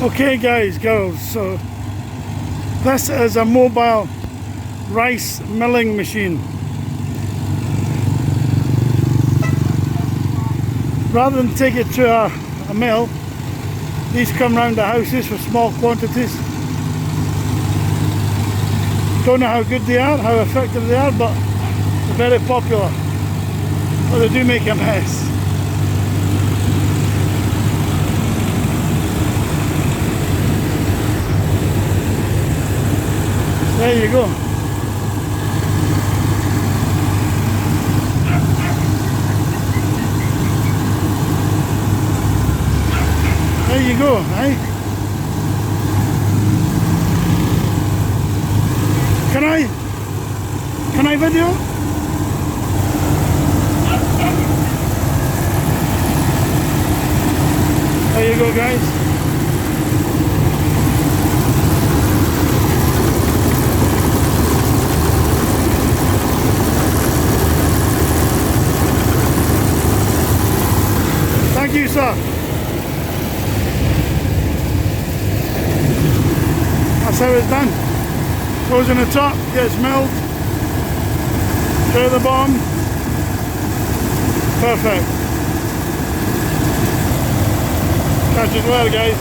Okay guys, girls, so this is a mobile rice milling machine. Rather than take it to a mill, these come round the houses for small quantities. Don't know how good they are, how effective they are, but they're very popular. But they do make a mess. There you go. There you go, eh? Can I video? There you go, guys. Thank you, sir. That's how it's done. Goes in the top, gets milled, to the bottom. Perfect. Catch you later, guys.